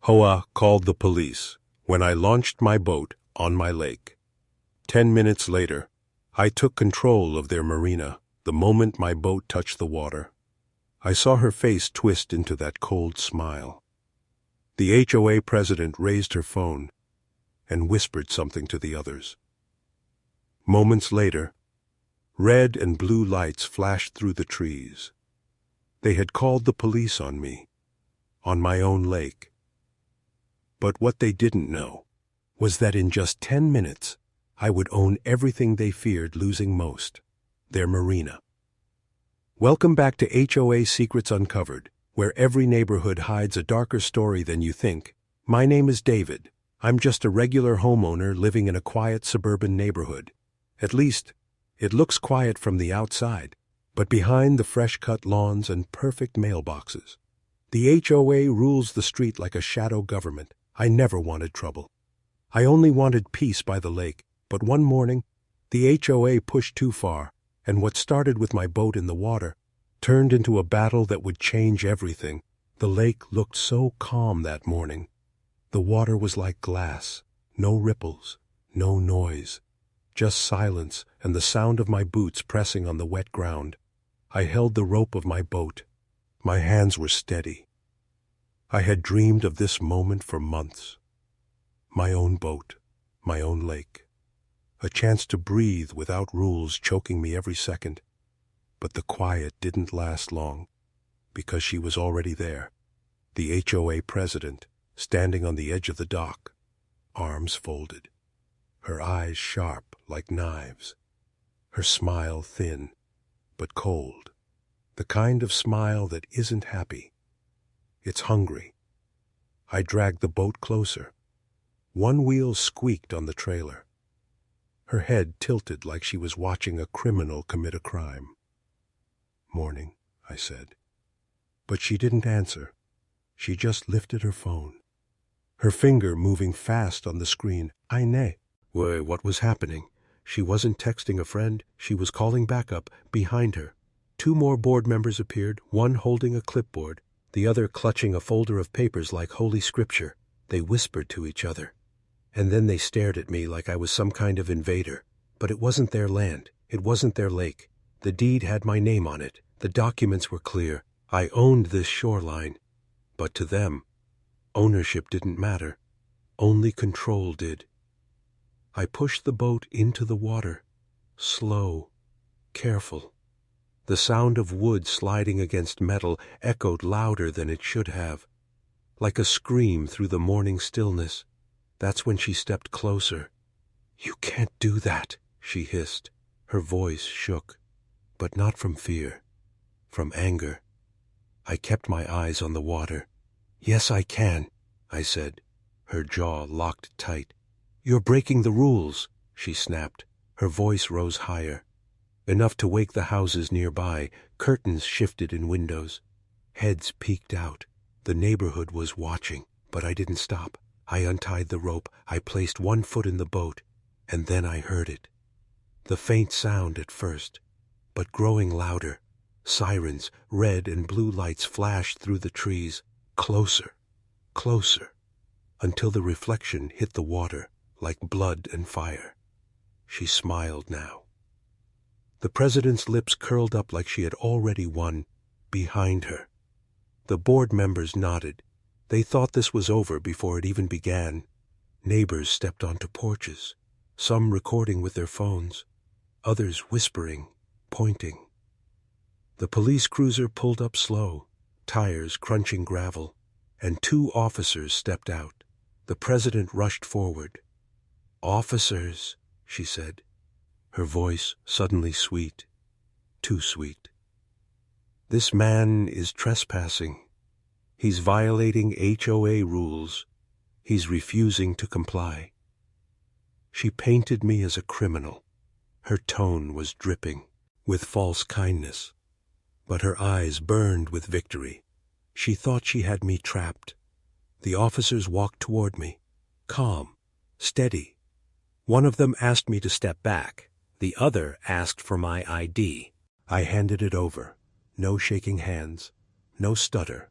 HOA called the police when I launched my boat on my lake. 10 minutes later, I took control of their marina the moment my boat touched the water. I saw her face twist into that cold smile. The HOA president raised her phone and whispered something to the others. Moments later, red and blue lights flashed through the trees. They had called the police on me, on my own lake. But what they didn't know was that in just 10 minutes, I would own everything they feared losing most, their marina. Welcome back to HOA Secrets Uncovered, where every neighborhood hides a darker story than you think. My name is David. I'm just a regular homeowner living in a quiet suburban neighborhood. At least, it looks quiet from the outside, but behind the fresh-cut lawns and perfect mailboxes. The HOA rules the street like a shadow government. I never wanted trouble. I only wanted peace by the lake, but one morning, the HOA pushed too far, and what started with my boat in the water turned into a battle that would change everything. The lake looked so calm that morning. The water was like glass, no ripples, no noise, just silence and the sound of my boots pressing on the wet ground. I held the rope of my boat. My hands were steady. I had dreamed of this moment for months. My own boat, my own lake. A chance to breathe without rules choking me every second. But the quiet didn't last long, because she was already there. The HOA president, standing on the edge of the dock, arms folded, her eyes sharp like knives, her smile thin but cold, the kind of smile that isn't happy. It's hungry. I dragged the boat closer. One wheel squeaked on the trailer. Her head tilted like she was watching a criminal commit a crime. "Morning," I said. But she didn't answer. She just lifted her phone, her finger moving fast on the screen. I know. What was happening? She wasn't texting a friend. She was calling backup. Behind her, 2 more board members appeared, one holding a clipboard, the other clutching a folder of papers like Holy Scripture. They whispered to each other. And then they stared at me like I was some kind of invader. But it wasn't their land. It wasn't their lake. The deed had my name on it. The documents were clear. I owned this shoreline. But to them, ownership didn't matter. Only control did. I pushed the boat into the water. Slow, careful. The sound of wood sliding against metal echoed louder than it should have, like a scream through the morning stillness. That's when she stepped closer. "You can't do that," she hissed. Her voice shook, but not from fear, from anger. I kept my eyes on the water. "Yes, I can," I said. Her jaw locked tight. "You're breaking the rules," she snapped. Her voice rose higher, enough to wake the houses nearby. Curtains shifted in windows. Heads peeked out. The neighborhood was watching, but I didn't stop. I untied the rope. I placed one foot in the boat, and then I heard it. The faint sound at first, but growing louder. Sirens, red and blue lights flashed through the trees. Closer, closer, until the reflection hit the water like blood and fire. She smiled now. The president's lips curled up like she had already won. Behind her, the board members nodded. They thought this was over before it even began. Neighbors stepped onto porches, some recording with their phones, others whispering, pointing. The police cruiser pulled up slow, tires crunching gravel, and 2 officers stepped out. The president rushed forward. "Officers," she said, her voice suddenly sweet, too sweet. "This man is trespassing. He's violating HOA rules. He's refusing to comply." She painted me as a criminal. Her tone was dripping with false kindness, but her eyes burned with victory. She thought she had me trapped. The officers walked toward me, calm, steady. One of them asked me to step back. The other asked for my ID. I handed it over. No shaking hands, no stutter.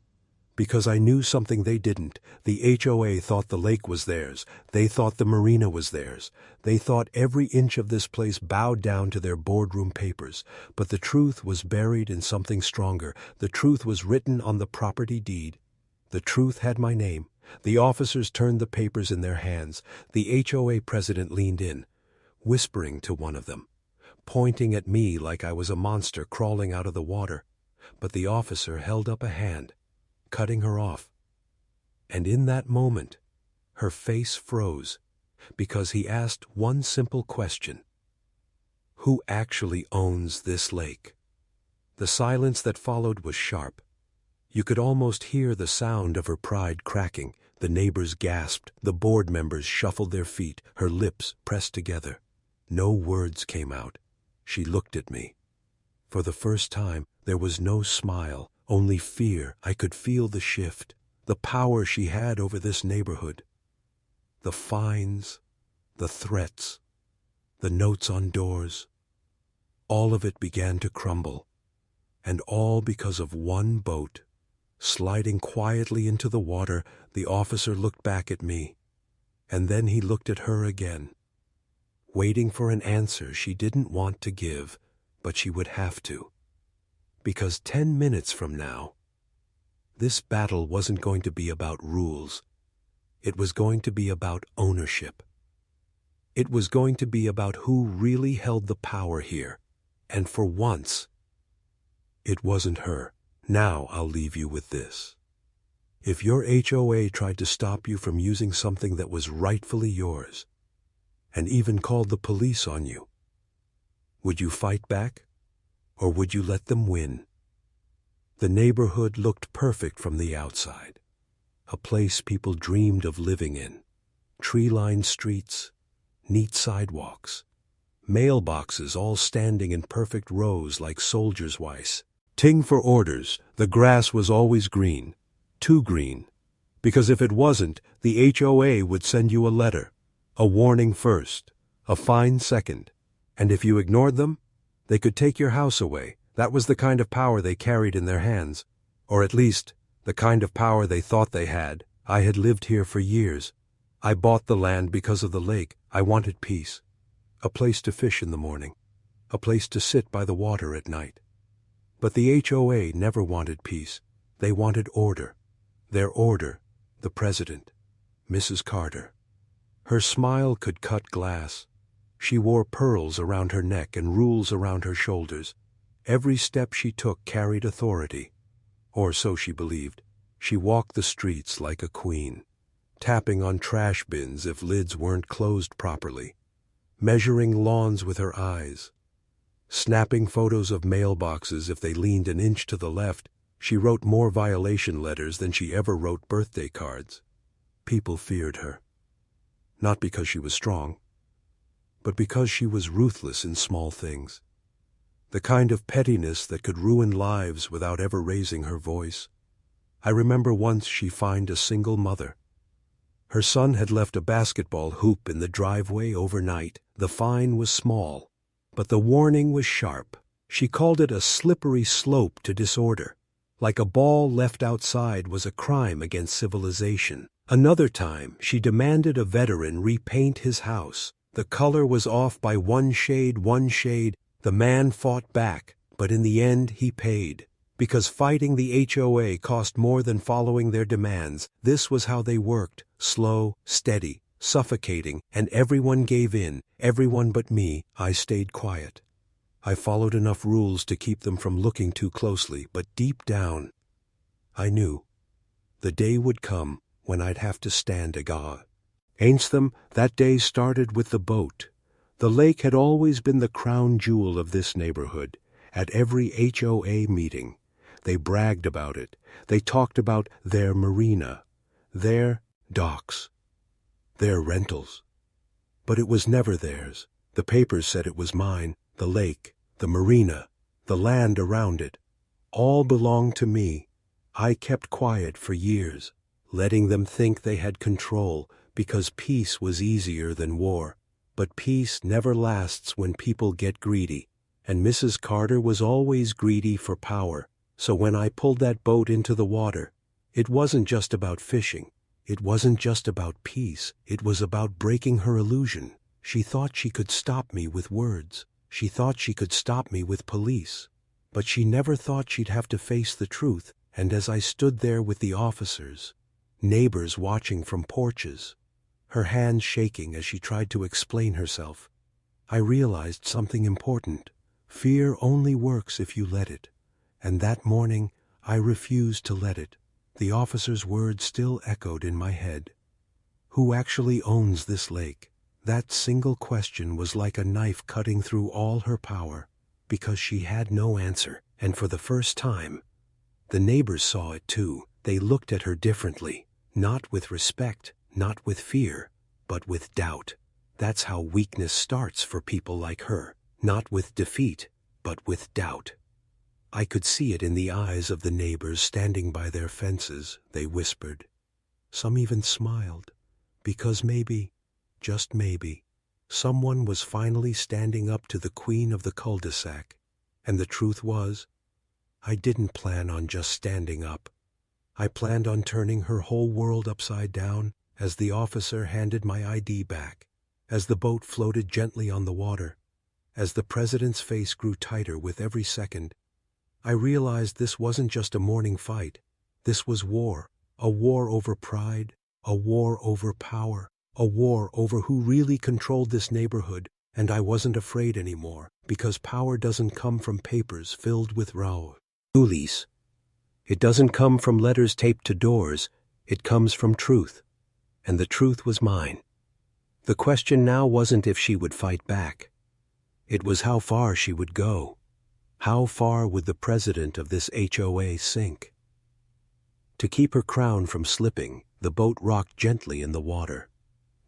Because I knew something they didn't. The HOA thought the lake was theirs. They thought the marina was theirs. They thought every inch of this place bowed down to their boardroom papers. But the truth was buried in something stronger. The truth was written on the property deed. The truth had my name. The officers turned the papers in their hands. The HOA president leaned in, whispering to one of them, pointing at me like I was a monster crawling out of the water. But the officer held up a hand, cutting her off. And in that moment, her face froze, because he asked one simple question. Who actually owns this lake? The silence that followed was sharp. You could almost hear the sound of her pride cracking. The neighbors gasped. The board members shuffled their feet, her lips pressed together. No words came out. She looked at me. For the first time, there was no smile, only fear. I could feel the shift, the power she had over this neighborhood. The fines, the threats, the notes on doors. All of it began to crumble, and all because of one boat. Sliding quietly into the water, the officer looked back at me, and then he looked at her again, waiting for an answer she didn't want to give, but she would have to. Because 10 minutes from now, this battle wasn't going to be about rules. It was going to be about ownership. It was going to be about who really held the power here. And for once, it wasn't her. Now I'll leave you with this. If your HOA tried to stop you from using something that was rightfully yours, and even called the police on you, would you fight back, or would you let them win? The neighborhood looked perfect from the outside, a place people dreamed of living in. Tree-lined streets, neat sidewalks, mailboxes all standing in perfect rows like soldiers' wives. Ting for orders. The grass was always green, too green, because if it wasn't, the HOA would send you a letter, a warning first, a fine second, and if you ignored them, they could take your house away. That was the kind of power they carried in their hands, or at least, the kind of power they thought they had. I had lived here for years. I bought the land because of the lake. I wanted peace, a place to fish in the morning, a place to sit by the water at night. But the HOA never wanted peace. They wanted order. Their order, the president, Mrs. Carter. Her smile could cut glass. She wore pearls around her neck and rules around her shoulders. Every step she took carried authority, or so she believed. She walked the streets like a queen, tapping on trash bins if lids weren't closed properly, measuring lawns with her eyes, snapping photos of mailboxes if they leaned an inch to the left. She wrote more violation letters than she ever wrote birthday cards. People feared her, not because she was strong, but because she was ruthless in small things. The kind of pettiness that could ruin lives without ever raising her voice. I remember once she fined a single mother. Her son had left a basketball hoop in the driveway overnight. The fine was small, but the warning was sharp. She called it a slippery slope to disorder, like a ball left outside was a crime against civilization. Another time, she demanded a veteran repaint his house. The color was off by one shade. The man fought back, but in the end he paid. Because fighting the HOA cost more than following their demands. This was how they worked, slow, steady, suffocating, and everyone gave in, everyone but me. I stayed quiet. I followed enough rules to keep them from looking too closely, but deep down, I knew the day would come when I'd have to stand against them. That day started with the boat. The lake had always been the crown jewel of this neighborhood. At every HOA meeting, they bragged about it. They talked about their marina, their docks, their rentals. But it was never theirs. The papers said it was mine. The lake, the marina, the land around it, all belonged to me. I kept quiet for years, letting them think they had control because peace was easier than war. But peace never lasts when people get greedy, and Mrs. Carter was always greedy for power. So when I pulled that boat into the water, It wasn't just about fishing. It wasn't just about peace. It was about breaking her illusion. She thought she could stop me with words. She thought she could stop me with police. But she never thought she'd have to face the truth. And as I stood there with the officers, neighbors watching from porches, her hands shaking as she tried to explain herself, I realized something important. Fear only works if you let it. And that morning, I refused to let it. The officer's words still echoed in my head. Who actually owns this lake? That single question was like a knife cutting through all her power, because she had no answer. And for the first time, the neighbors saw it too. They looked at her differently, not with respect, not with fear, but with doubt. That's how weakness starts for people like her, not with defeat, but with doubt. I could see it in the eyes of the neighbors standing by their fences. They whispered. Some even smiled, because maybe, just maybe, someone was finally standing up to the queen of the cul-de-sac. And the truth was, I didn't plan on just standing up. I planned on turning her whole world upside down as the officer handed my ID back, as the boat floated gently on the water, as the president's face grew tighter with every second. I realized this wasn't just a morning fight. This was war, a war over pride, a war over power, a war over who really controlled this neighborhood. And I wasn't afraid anymore, because power doesn't come from papers filled with rules. It doesn't come from letters taped to doors. It comes from truth. And the truth was mine. The question now wasn't if she would fight back. It was how far she would go. How far would the president of this HOA sink? To keep her crown from slipping, the boat rocked gently in the water.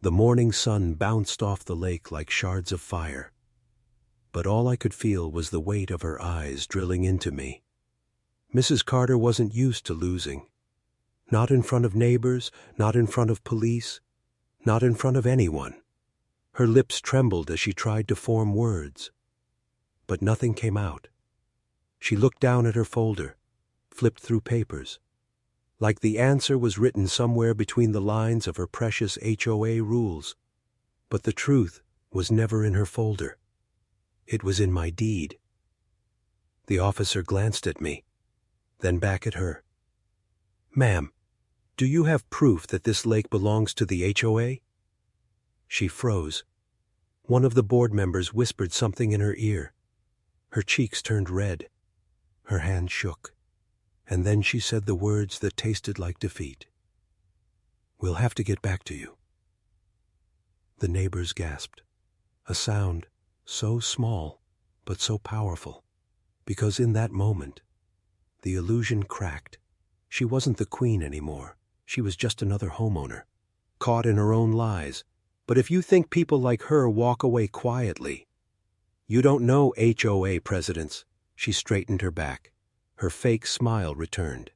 The morning sun bounced off the lake like shards of fire. But all I could feel was the weight of her eyes drilling into me. Mrs. Carter wasn't used to losing. Not in front of neighbors, not in front of police, not in front of anyone. Her lips trembled as she tried to form words. But nothing came out. She looked down at her folder, flipped through papers, like the answer was written somewhere between the lines of her precious HOA rules. But the truth was never in her folder. It was in my deed. The officer glanced at me, then back at her. Ma'am, do you have proof that this lake belongs to the HOA? She froze. One of the board members whispered something in her ear. Her cheeks turned red. Her hand shook. And then she said the words that tasted like defeat. We'll have to get back to you. The neighbors gasped. A sound so small, but so powerful. Because in that moment, the illusion cracked. She wasn't the queen anymore. She was just another homeowner, caught in her own lies. But if you think people like her walk away quietly, you don't know HOA presidents. She straightened her back. Her fake smile returned,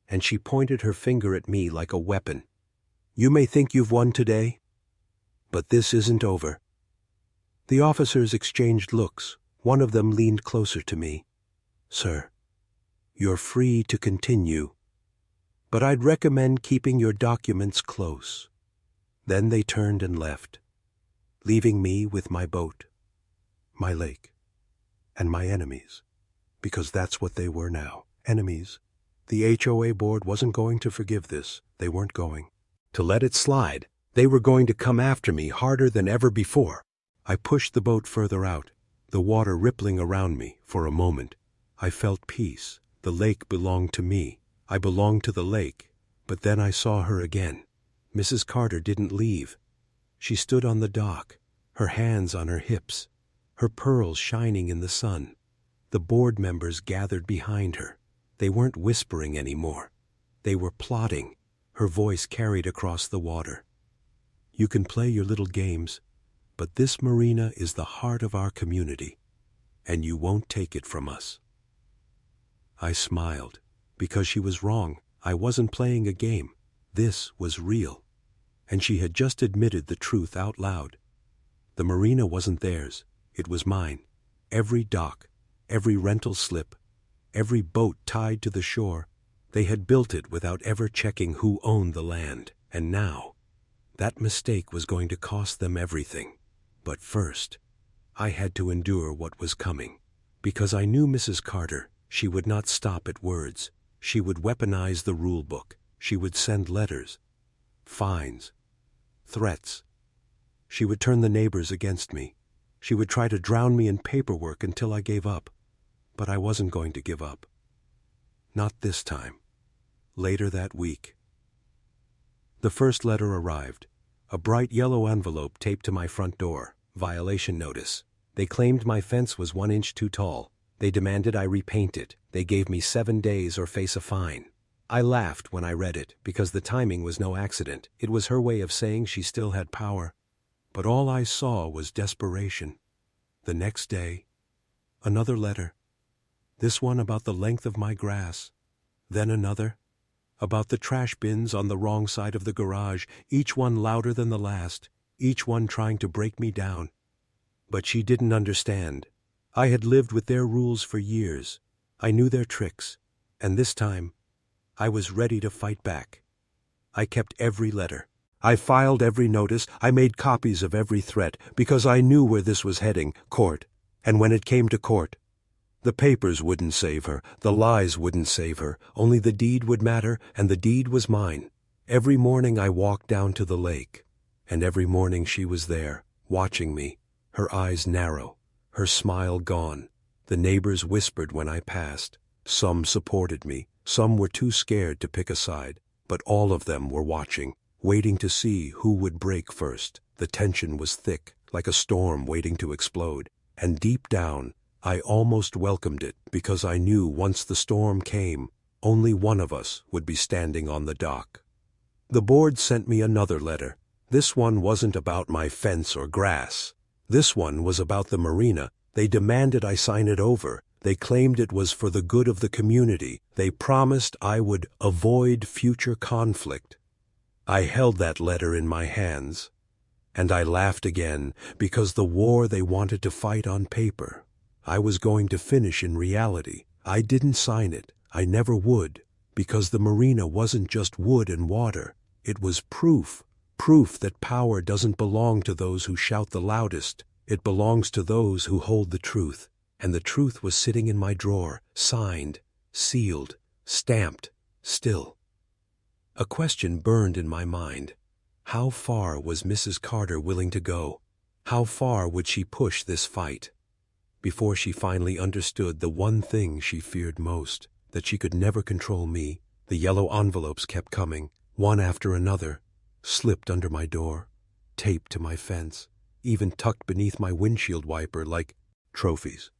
and she pointed her finger at me like a weapon. You may think you've won today, but this isn't over. The officers exchanged looks. One of them leaned closer to me. Sir, you're free to continue, but I'd recommend keeping your documents close. Then they turned and left, leaving me with my boat, my lake, and my enemies, because that's what they were now, enemies. The HOA board wasn't going to forgive this. They weren't going to let it slide. They were going to come after me harder than ever before. I pushed the boat further out, the water rippling around me. For a moment, I felt peace. The lake belonged to me. I belonged to the lake. But then I saw her again. Mrs. Carter didn't leave. She stood on the dock, her hands on her hips, her pearls shining in the sun. The board members gathered behind her. They weren't whispering anymore. They were plotting. Her voice carried across the water. You can play your little games, but this marina is the heart of our community, and you won't take it from us. I smiled, because she was wrong. I wasn't playing a game. This was real. And she had just admitted the truth out loud. The marina wasn't theirs. It was mine. Every dock, every rental slip, every boat tied to the shore, They had built it without ever checking who owned the land, and now, that mistake was going to cost them everything. But first, I had to endure what was coming. Because I knew Mrs. Carter, she would not stop at words. She would weaponize the rule book. She would send letters, fines, threats. She would turn the neighbors against me. She would try to drown me in paperwork until I gave up. But I wasn't going to give up. Not this time. Later that week. The first letter arrived. A bright yellow envelope taped to my front door. Violation notice. They claimed my fence was 1 inch too tall. They demanded I repaint it. They gave me 7 days or face a fine. I laughed when I read it, because the timing was no accident. It was her way of saying she still had power. But all I saw was desperation. The next day, another letter. This one about the length of my grass. Then another, about the trash bins on the wrong side of the garage, each one louder than the last, each one trying to break me down. But she didn't understand. I had lived with their rules for years. I knew their tricks, and this time, I was ready to fight back. I kept every letter. I filed every notice. I made copies of every threat, because I knew where this was heading, court. And when it came to court, the papers wouldn't save her, the lies wouldn't save her, only the deed would matter, and the deed was mine. Every morning I walked down to the lake, and every morning she was there, watching me, her eyes narrow, her smile gone. The neighbors whispered when I passed. Some supported me, some were too scared to pick a side, but all of them were watching, waiting to see who would break first. The tension was thick, like a storm waiting to explode, and deep down, I almost welcomed it, because I knew once the storm came, only one of us would be standing on the dock. The board sent me another letter. This one wasn't about my fence or grass. This one was about the marina. They demanded I sign it over. They claimed it was for the good of the community. They promised I would avoid future conflict. I held that letter in my hands, and I laughed again, because the war they wanted to fight on paper, I was going to finish in reality. I didn't sign it. I never would, because the marina wasn't just wood and water. It was proof that power doesn't belong to those who shout the loudest. It belongs to those who hold the truth. And the truth was sitting in my drawer, signed, sealed, stamped, still. A question burned in my mind. How far was Mrs. Carter willing to go? How far would she push this fight? Before she finally understood the one thing she feared most, that she could never control me, the yellow envelopes kept coming, one after another, slipped under my door, taped to my fence, even tucked beneath my windshield wiper like trophies.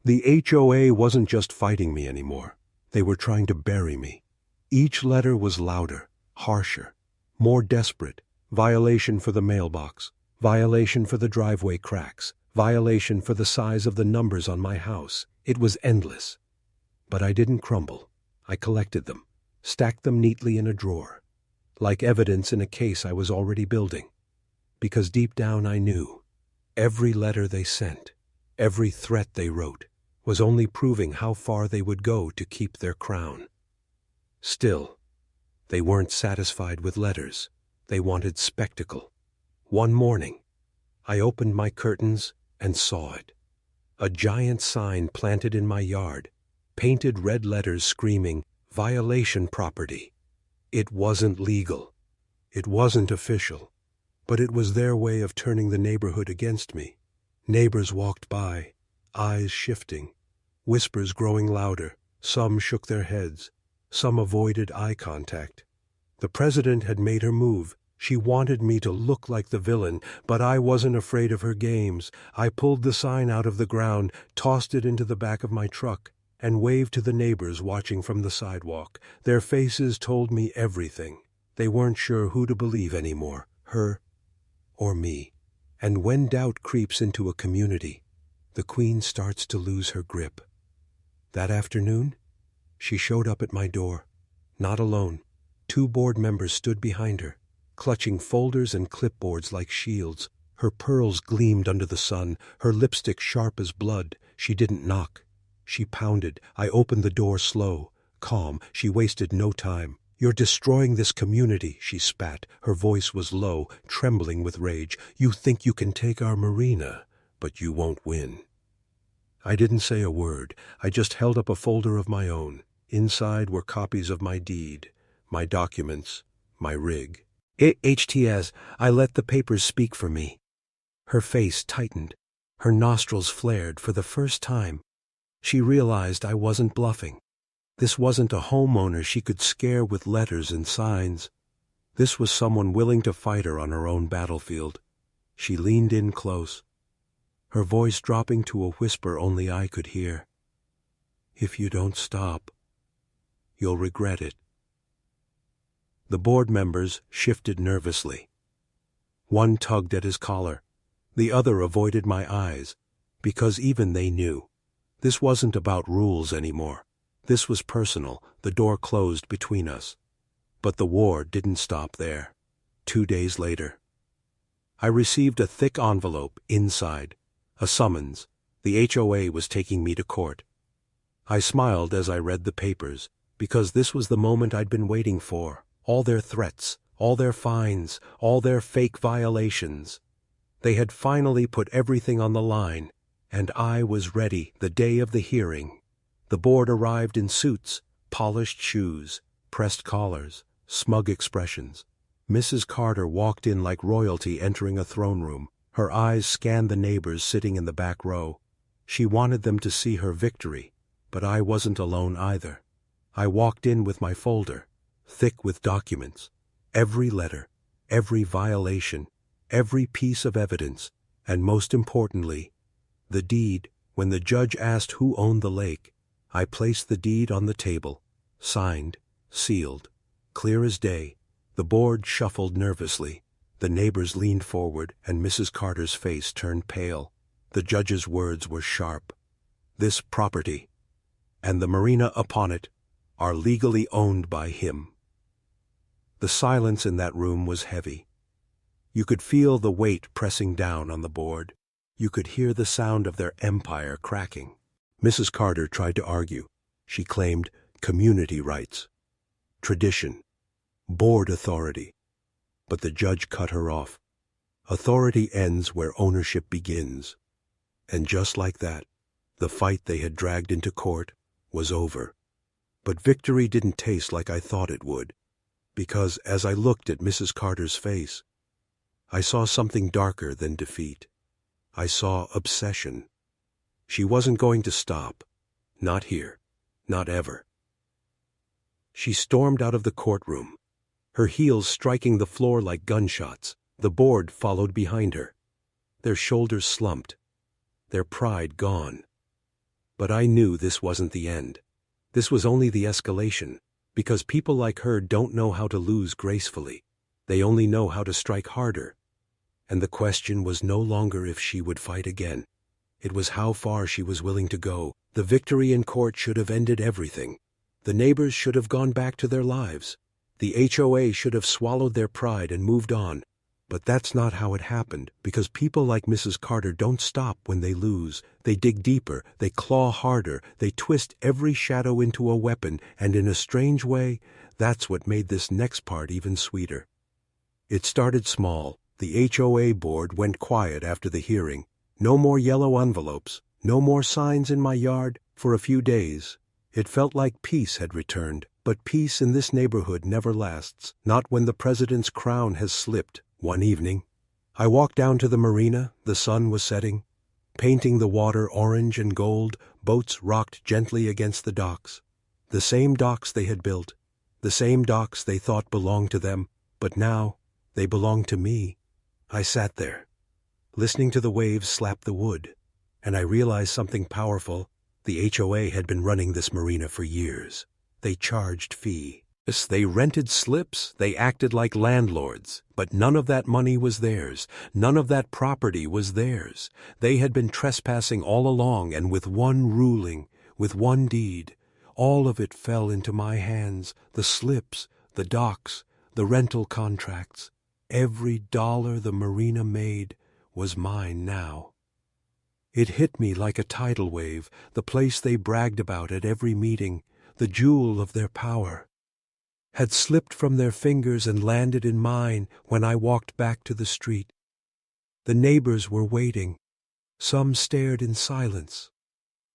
The HOA wasn't just fighting me anymore. They were trying to bury me. Each letter was louder, harsher, more desperate. Violation for the mailbox, violation for the driveway cracks, violation for the size of the numbers on my house. It was endless. But I didn't crumble. I collected them, stacked them neatly in a drawer, like evidence in a case I was already building. Because deep down I knew, every letter they sent, every threat they wrote, was only proving how far they would go to keep their crown. Still, they weren't satisfied with letters. They wanted spectacle. One morning, I opened my curtains and saw it. A giant sign planted in my yard, painted red letters screaming, "Violation property." It wasn't legal. It wasn't official. But it was their way of turning the neighborhood against me. Neighbors walked by, eyes shifting, whispers growing louder. Some shook their heads. Some avoided eye contact. The president had made her move. She wanted me to look like the villain, but I wasn't afraid of her games. I pulled the sign out of the ground, tossed it into the back of my truck, and waved to the neighbors watching from the sidewalk. Their faces told me everything. They weren't sure who to believe anymore, her or me. And when doubt creeps into a community, the queen starts to lose her grip. That afternoon, she showed up at my door, not alone. 2 board members stood behind her, clutching folders and clipboards like shields. Her pearls gleamed under the sun, her lipstick sharp as blood. She didn't knock. She pounded. I opened the door slow. calm. She wasted no time. "You're destroying this community," she spat. Her voice was low, trembling with rage. "You think you can take our Marina, but you won't win." I didn't say a word. I just held up a folder of my own. Inside were copies of my deed, my documents, my rig. HTS, I let the papers speak for me. Her face tightened. Her nostrils flared for the first time. She realized I wasn't bluffing. This wasn't a homeowner she could scare with letters and signs. This was someone willing to fight her on her own battlefield. She leaned in close, her voice dropping to a whisper only I could hear. "If you don't stop, you'll regret it." The board members shifted nervously. One tugged at his collar. The other avoided my eyes, because even they knew. This wasn't about rules anymore. This was personal. The door closed between us. But the war didn't stop there. 2 days later, I received a thick envelope inside, a summons. The HOA was taking me to court. I smiled as I read the papers, because this was the moment I'd been waiting for. All their threats, all their fines, all their fake violations. They had finally put everything on the line, and I was ready. The day of the hearing. The board arrived in suits, polished shoes, pressed collars, smug expressions. Mrs. Carter walked in like royalty entering a throne room. Her eyes scanned the neighbors sitting in the back row. She wanted them to see her victory, but I wasn't alone either. I walked in with my folder, thick with documents, every letter, every violation, every piece of evidence, and most importantly, the deed. When the judge asked who owned the lake, I placed the deed on the table, signed, sealed, clear as day. The board shuffled nervously. The neighbors leaned forward, and Mrs. Carter's face turned pale. The judge's words were sharp. "This property, and the marina upon it, are legally owned by him." The silence in that room was heavy. You could feel the weight pressing down on the board. You could hear the sound of their empire cracking. Mrs. Carter tried to argue. She claimed community rights, tradition, board authority. But the judge cut her off. Authority ends where ownership begins. And just like that, the fight they had dragged into court was over. But victory didn't taste like I thought it would, because as I looked at Mrs. Carter's face, I saw something darker than defeat. I saw obsession. She wasn't going to stop. Not here. Not ever. She stormed out of the courtroom, her heels striking the floor like gunshots. The board followed behind her, their shoulders slumped, their pride gone. But I knew this wasn't the end. This was only the escalation, because people like her don't know how to lose gracefully. They only know how to strike harder. And the question was no longer if she would fight again. It was how far she was willing to go. The victory in court should have ended everything. The neighbors should have gone back to their lives. The HOA should have swallowed their pride and moved on. But that's not how it happened, because people like Mrs. Carter don't stop when they lose. They dig deeper, they claw harder, they twist every shadow into a weapon, and in a strange way, that's what made this next part even sweeter. It started small. The HOA board went quiet after the hearing. No more yellow envelopes, no more signs in my yard for a few days. It felt like peace had returned, but peace in this neighborhood never lasts, not when the president's crown has slipped. One evening, I walked down to the marina. The sun was setting, painting the water orange and gold. Boats rocked gently against the docks. The same docks they had built, the same docks they thought belonged to them, but now they belonged to me. I sat there, listening to the waves slap the wood, and I realized something powerful. The HOA had been running this marina for years. They charged fee. They rented slips, they acted like landlords, but none of that money was theirs. None of that property was theirs. They had been trespassing all along, and with one ruling, with one deed, all of it fell into my hands. The slips, the docks, the rental contracts. Every dollar the marina made was mine now. It hit me like a tidal wave, the place they bragged about at every meeting, the jewel of their power, had slipped from their fingers and landed in mine when I walked back to the street. The neighbors were waiting. Some stared in silence.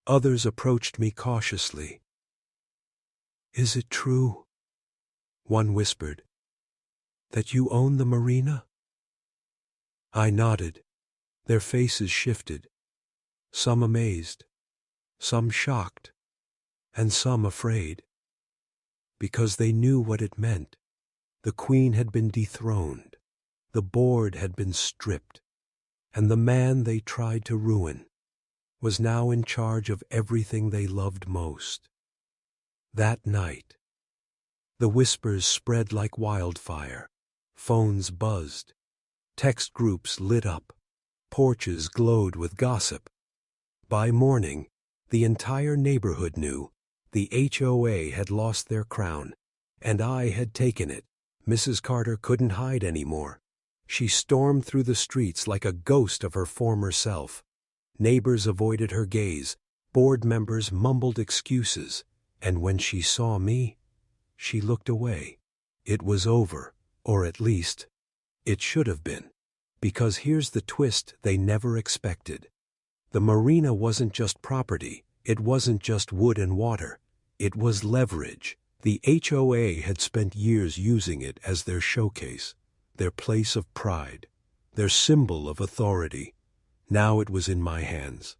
Others approached me cautiously. "Is it true?" one whispered. "That you own the Marina?" I nodded. Their faces shifted. Some amazed, some shocked, and some afraid. Because they knew what it meant. The Queen had been dethroned. The board had been stripped. And the man they tried to ruin was now in charge of everything they loved most. That night, the whispers spread like wildfire. Phones buzzed. Text groups lit up. Porches glowed with gossip. By morning, the entire neighborhood knew the HOA had lost their crown, and I had taken it. Mrs. Carter couldn't hide anymore. She stormed through the streets like a ghost of her former self. Neighbors avoided her gaze. Board members mumbled excuses. And when she saw me, she looked away. It was over, or at least, it should have been. Because here's the twist they never expected. The Marina wasn't just property. It wasn't just wood and water. It was leverage. The HOA had spent years using it as their showcase, their place of pride, their symbol of authority. Now it was in my hands,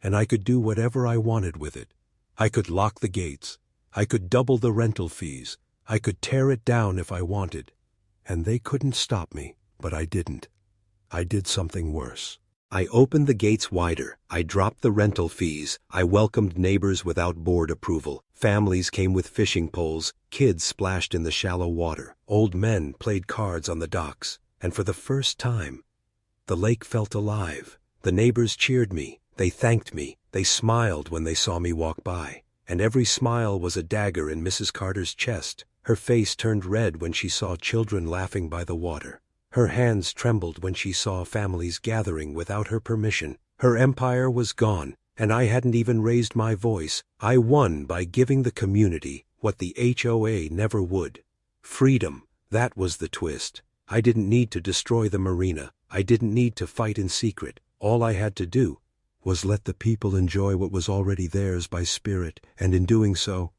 and I could do whatever I wanted with it. I could lock the gates. I could double the rental fees. I could tear it down if I wanted. And they couldn't stop me, but I didn't. I did something worse. I opened the gates wider. I dropped the rental fees. I welcomed neighbors without board approval. Families came with fishing poles. Kids splashed in the shallow water. Old men played cards on the docks. And for the first time, the lake felt alive. The neighbors cheered me. They thanked me. They smiled when they saw me walk by. And every smile was a dagger in Mrs. Carter's chest. Her face turned red when she saw children laughing by the water. Her hands trembled when she saw families gathering without her permission. Her empire was gone, and I hadn't even raised my voice. I won by giving the community what the HOA never would. Freedom, that was the twist. I didn't need to destroy the Marina. I didn't need to fight in secret. All I had to do was let the people enjoy what was already theirs by spirit, and in doing so,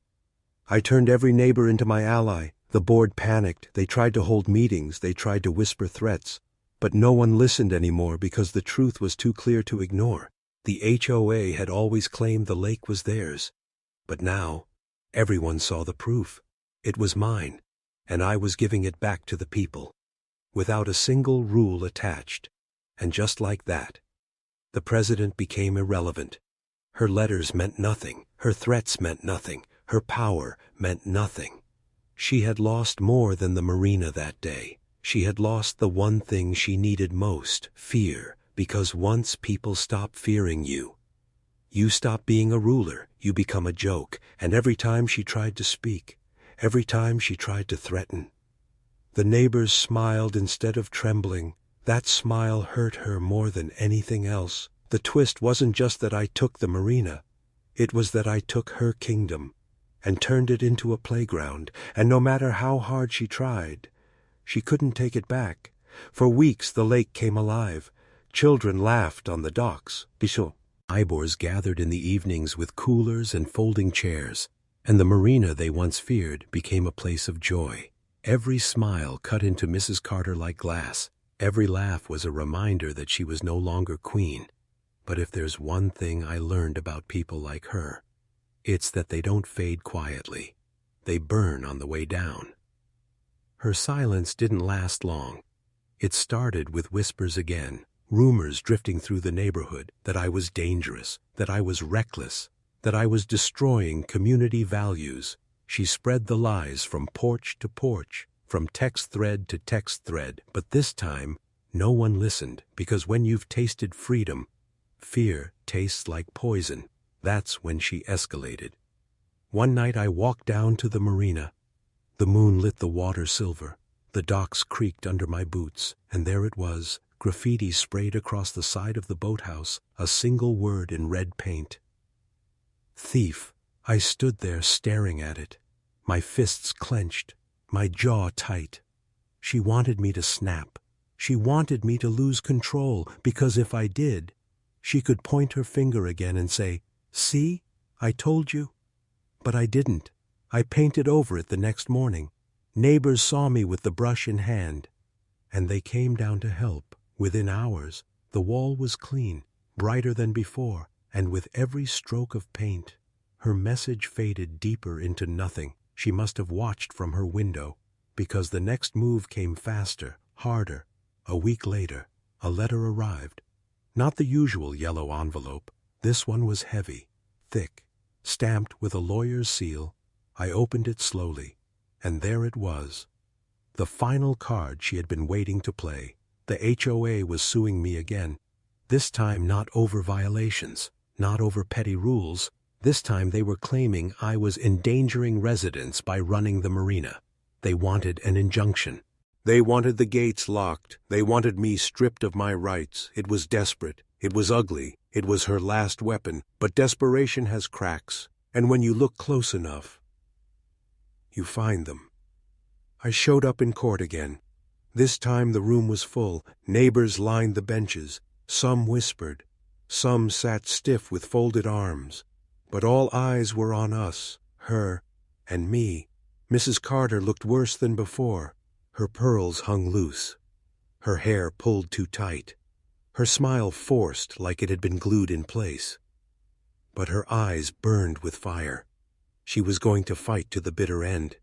I turned every neighbor into my ally. The board panicked. They tried to hold meetings. They tried to whisper threats. But no one listened anymore because the truth was too clear to ignore. The HOA had always claimed the lake was theirs. But now, everyone saw the proof. It was mine, and I was giving it back to the people, without a single rule attached. And just like that, the president became irrelevant. Her letters meant nothing. Her threats meant nothing. Her power meant nothing. She had lost more than the Marina that day. She had lost the one thing she needed most, fear, because once people stop fearing you, you stop being a ruler, you become a joke. And every time she tried to speak, every time she tried to threaten, the neighbors smiled instead of trembling. That smile hurt her more than anything else. The twist wasn't just that I took the Marina. It was that I took her kingdom and turned it into a playground, and no matter how hard she tried, she couldn't take it back. For weeks the lake came alive. Children laughed on the docks. Neighbors gathered in the evenings with coolers and folding chairs, and the Marina they once feared became a place of joy. Every smile cut into Mrs. Carter like glass. Every laugh was a reminder that she was no longer queen. But if there's one thing I learned about people like her, it's that they don't fade quietly. They burn on the way down. Her silence didn't last long. It started with whispers again, rumors drifting through the neighborhood that I was dangerous, that I was reckless, that I was destroying community values. She spread the lies from porch to porch, from text thread to text thread. But this time, no one listened, because when you've tasted freedom, fear tastes like poison. That's when she escalated. One night I walked down to the Marina. The moon lit the water silver. The docks creaked under my boots, and there it was, graffiti sprayed across the side of the boathouse, a single word in red paint. Thief. I stood there staring at it, my fists clenched, my jaw tight. She wanted me to snap. She wanted me to lose control, because if I did, she could point her finger again and say, "See, I told you." But I didn't. I painted over it the next morning. Neighbors saw me with the brush in hand, and they came down to help. Within hours, the wall was clean, brighter than before, and with every stroke of paint, her message faded deeper into nothing. She must have watched from her window, because the next move came faster, harder. A week later, a letter arrived. Not the usual yellow envelope. This one was heavy, thick, stamped with a lawyer's seal. I opened it slowly, and there it was. The final card she had been waiting to play. The HOA was suing me again. This time not over violations, not over petty rules. This time they were claiming I was endangering residents by running the marina. They wanted an injunction. They wanted the gates locked. They wanted me stripped of my rights. It was desperate. It was ugly. It was her last weapon. But desperation has cracks, and when you look close enough, you find them. I showed up in court again. This time the room was full. Neighbors lined the benches. Some whispered. Some sat stiff with folded arms. But all eyes were on us, her, and me. Mrs. Carter looked worse than before. Her pearls hung loose. Her hair pulled too tight. Her smile forced like it had been glued in place. But her eyes burned with fire. She was going to fight to the bitter end.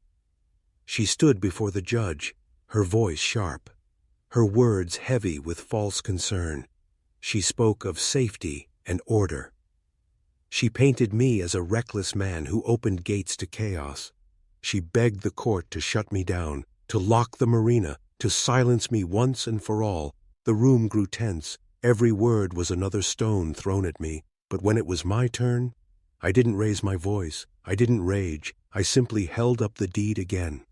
She stood before the judge, her voice sharp, her words heavy with false concern. She spoke of safety and order. She painted me as a reckless man who opened gates to chaos. She begged the court to shut me down, to lock the marina, to silence me once and for all. The room grew tense. Every word was another stone thrown at me. But when it was my turn, I didn't raise my voice. I didn't rage. I simply held up the deed again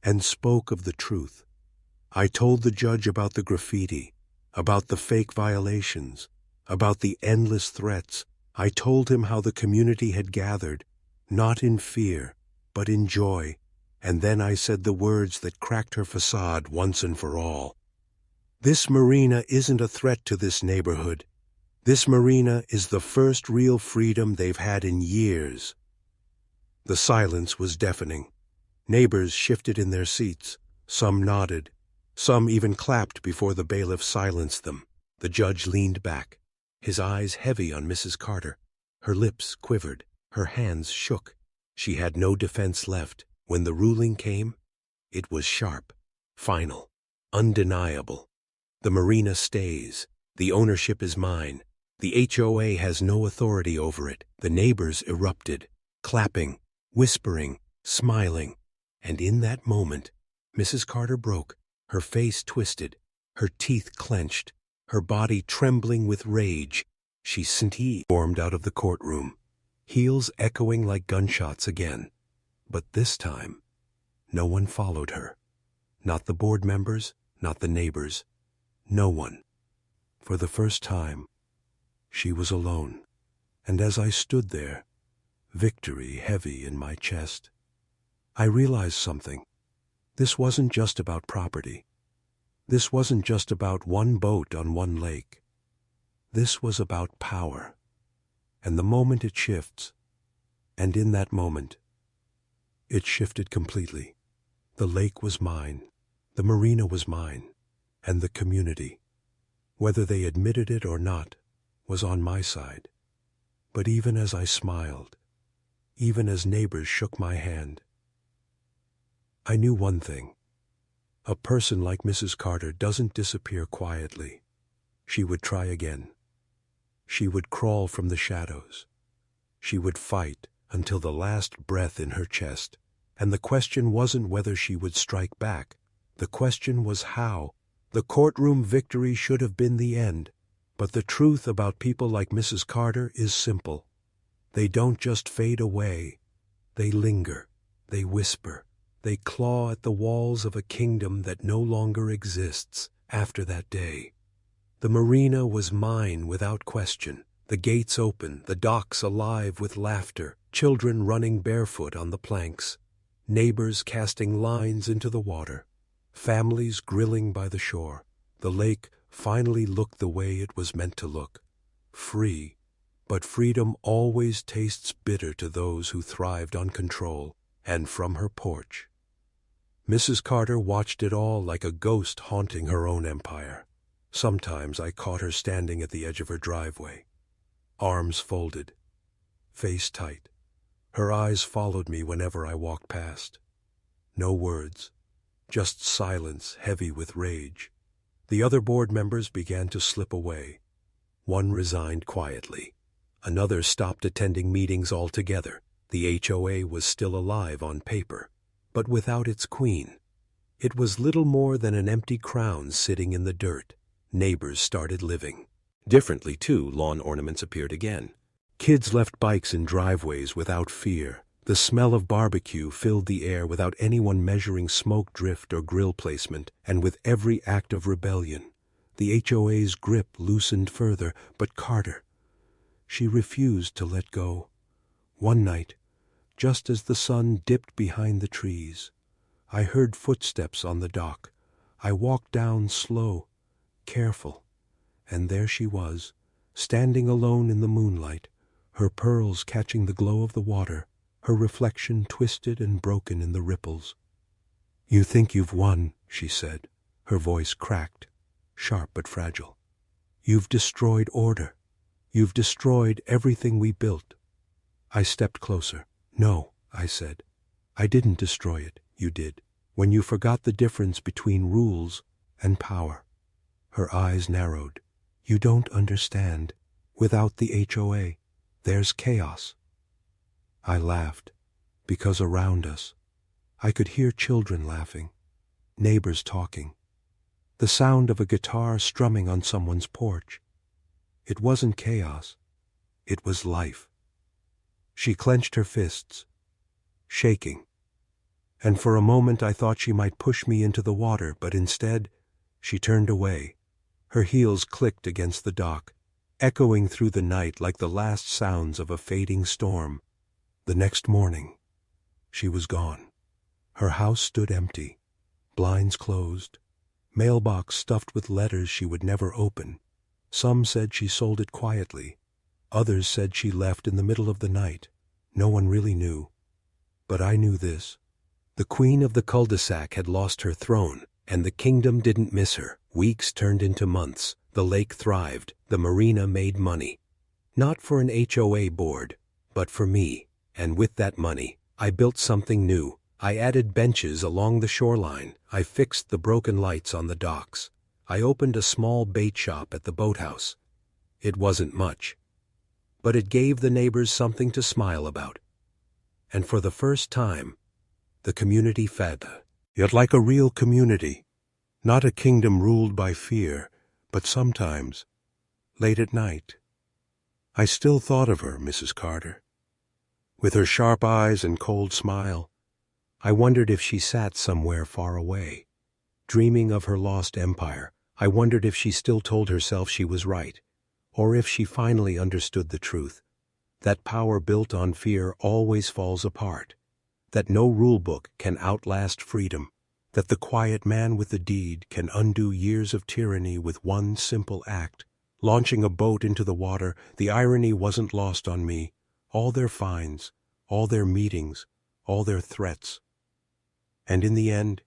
and spoke of the truth. I told the judge about the graffiti, about the fake violations, about the endless threats. I told him how the community had gathered, not in fear, but in joy. And then I said the words that cracked her facade once and for all. This marina isn't a threat to this neighborhood. This marina is the first real freedom they've had in years. The silence was deafening. Neighbors shifted in their seats. Some nodded. Some even clapped before the bailiff silenced them. The judge leaned back, his eyes heavy on Mrs. Carter. Her lips quivered. Her hands shook. She had no defense left. When the ruling came, it was sharp, final, undeniable. The marina stays. The ownership is mine. The HOA has no authority over it. The neighbors erupted, clapping, whispering, smiling. And in that moment, Mrs. Carter broke, her face twisted, her teeth clenched, her body trembling with rage. She formed out of the courtroom, heels echoing like gunshots again. But this time, no one followed her. Not the board members, not the neighbors. No one. For the first time, she was alone. And as I stood there, victory heavy in my chest, I realized something. This wasn't just about property. This wasn't just about one boat on one lake. This was about power. And the moment it shifts, and in that moment, it shifted completely. The lake was mine, the marina was mine, and the community, whether they admitted it or not, was on my side. But even as I smiled, even as neighbors shook my hand, I knew one thing. A person like Mrs. Carter doesn't disappear quietly. She would try again. She would crawl from the shadows. She would fight until the last breath in her chest. And the question wasn't whether she would strike back. The question was how. The courtroom victory should have been the end. But the truth about people like Mrs. Carter is simple. They don't just fade away. They linger. They whisper. They claw at the walls of a kingdom that no longer exists after that day. The marina was mine without question. The gates open, the docks alive with laughter, children running barefoot on the planks, neighbors casting lines into the water, families grilling by the shore. The lake finally looked the way it was meant to look. Free, but freedom always tastes bitter to those who thrived on control. And from her porch, Mrs. Carter watched it all like a ghost haunting her own empire. Sometimes I caught her standing at the edge of her driveway, arms folded, face tight. Her eyes followed me whenever I walked past. No words, just silence heavy with rage. The other board members began to slip away. One resigned quietly. Another stopped attending meetings altogether. The HOA was still alive on paper, but without its queen. It was little more than an empty crown sitting in the dirt. Neighbors started living. Differently, too, lawn ornaments appeared again. Kids left bikes in driveways without fear. The smell of barbecue filled the air without anyone measuring smoke drift or grill placement, and with every act of rebellion, the HOA's grip loosened further. But Carter, she refused to let go. One night, just as the sun dipped behind the trees, I heard footsteps on the dock. I walked down slow, careful, and there she was, standing alone in the moonlight, her pearls catching the glow of the water, her reflection twisted and broken in the ripples. "You think you've won," she said, her voice cracked, sharp but fragile. "You've destroyed order. You've destroyed everything we built." I stepped closer. "No," I said. "I didn't destroy it. You did, when you forgot the difference between rules and power." Her eyes narrowed. "You don't understand. Without the HOA, there's chaos." I laughed, because around us, I could hear children laughing, neighbors talking, the sound of a guitar strumming on someone's porch. It wasn't chaos. It was life. She clenched her fists, shaking, and for a moment I thought she might push me into the water, but instead she turned away. Her heels clicked against the dock, echoing through the night like the last sounds of a fading storm. The next morning, she was gone. Her house stood empty, blinds closed, mailbox stuffed with letters she would never open. Some said she sold it quietly. Others said she left in the middle of the night. No one really knew. But I knew this. The queen of the cul-de-sac had lost her throne, and the kingdom didn't miss her. Weeks turned into months. The lake thrived. The marina made money. Not for an HOA board, but for me. And with that money, I built something new. I added benches along the shoreline. I fixed the broken lights on the docks. I opened a small bait shop at the boathouse. It wasn't much, but it gave the neighbors something to smile about. And for the first time, the community fed. Yet like a real community, not a kingdom ruled by fear, but sometimes, late at night, I still thought of her, Mrs. Carter. With her sharp eyes and cold smile, I wondered if she sat somewhere far away, dreaming of her lost empire. I wondered if she still told herself she was right, or if she finally understood the truth, that power built on fear always falls apart, that no rule book can outlast freedom, that the quiet man with the deed can undo years of tyranny with one simple act, launching a boat into the water. The irony wasn't lost on me. All their fines, all their meetings, all their threats. And in the end,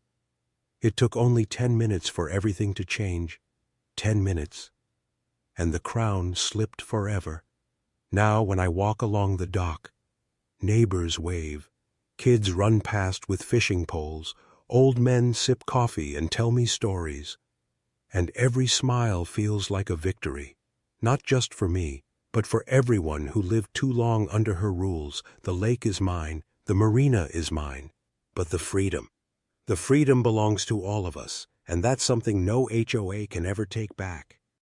it took only 10 minutes for everything to change. 10 minutes. And the crown slipped forever. Now when I walk along the dock, neighbors wave, kids run past with fishing poles, old men sip coffee and tell me stories. And every smile feels like a victory, not just for me, but for everyone who lived too long under her rules. The lake is mine, the marina is mine, but the freedom belongs to all of us, and that's something no HOA can ever take back.